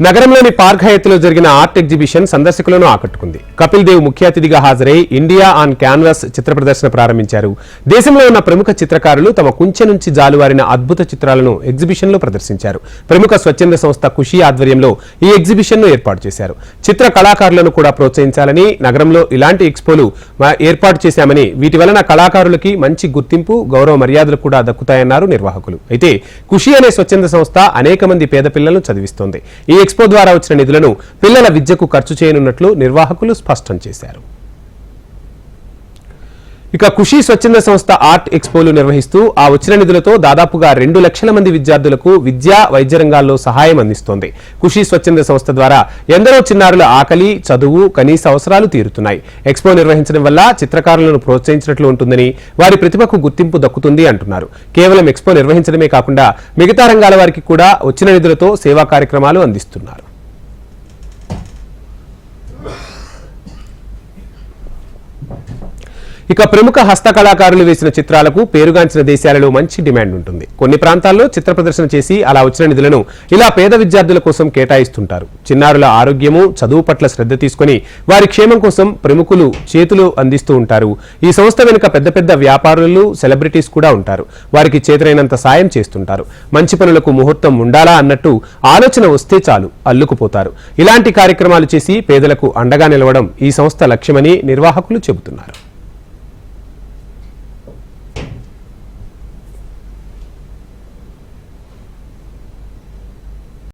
నగరంలోని పార్క్ హయత్లో జరిగిన art exhibition సందర్శకులను ఆకట్టుకుంది. కపిల్ దేవ్ ముఖ్య అతిథిగా హాజరై ఇండియా ఆన్ క్యాన్వాస్ చిత్ర ప్రదర్శన ప్రారంభించారు. దేశంలో ఉన్న ప్రముఖ చిత్రకారులు తమ కుంచె నుంచి జాలువారిన అద్భుత చిత్రాలను ఎగ్జిబిషన్లో ప్రదర్శించారు. ప్రముఖ స్వచ్ఛంద సంస్థ ఖుషీ ఆధ్వర్యంలో ఈ ఎగ్జిబిషన్ను ఏర్పాటు చేశారు. చిత్ర కళాకారులను కూడా ప్రోత్సహించాలని నగరంలో ఇలాంటి ఎక్స్పోలు ఏర్పాటు చేశామని, వీటి వలన కళాకారులకి మంచి గుర్తింపు, గౌరవ మర్యాదలు కూడా దక్కుతాయన్నారు నిర్వాహకులు. అయితే ఖుషీ అనే స్వచ్ఛంద సంస్థ అనేక మంది పేద పిల్లలను చదివిస్తోంది. ఈ ఎక్స్పో ద్వారా వచ్చిన నిధులను పిల్లల విద్యకు ఖర్చు చేయనున్నట్లు నిర్వాహకులు స్పష్టం చేశారు. ఇక ఖుషీ స్వచ్ఛంద సంస్థ ఆర్ట్ ఎక్స్పోలు నిర్వహిస్తూ ఆ వచ్చిన నిధులతో దాదాపుగా 2 లక్షల మంది విద్యార్థులకు విద్యా, వైద్య రంగాల్లో సహాయం అందిస్తోంది. ఖుషీ స్వచ్ఛంద సంస్థ ద్వారా ఎందరో చిన్నారుల ఆకలి, చదువు, కనీస అవసరాలు తీరుతున్నాయి. ఎక్స్పో నిర్వహించడం వల్ల చిత్రకారులను ప్రోత్సహించినట్లు ఉంటుందని, వారి ప్రతిభకు గుర్తింపు దక్కుతుంది అంటున్నారు. కేవలం ఎక్స్పో నిర్వహించడమే కాకుండా మిగతా రంగాల వారికి కూడా వచ్చిన నిధులతో సేవా కార్యక్రమాలు అందిస్తున్నారు. ఇక ప్రముఖ హస్తకళాకారులు వేసిన చిత్రాలకు పేరుగాంచిన దేశాలలో మంచి డిమాండ్ ఉంటుంది. కొన్ని ప్రాంతాల్లో చిత్ర ప్రదర్శన చేసి అలా వచ్చిన నిధులను ఇలా పేద విద్యార్థుల కోసం కేటాయిస్తుంటారు. చిన్నారుల ఆరోగ్యము, చదువు పట్ల శ్రద్ధ తీసుకుని వారి క్షేమం కోసం ప్రముఖులు చేతులు అందిస్తూ ఉంటారు. ఈ సంస్థ వెనుక పెద్ద పెద్ద వ్యాపారులు, సెలబ్రిటీస్ కూడా ఉంటారు. వారికి చేతనైనంత సాయం చేస్తుంటారు. మంచి పనులకు ముహూర్తం ఉండాలా అన్నట్టు ఆలోచన వస్తే చాలు అల్లుకుపోతారు. ఇలాంటి కార్యక్రమాలు చేసి పేదలకు అండగా నిలవడం ఈ సంస్థ లక్ష్యమని నిర్వాహకులు చెబుతున్నారు.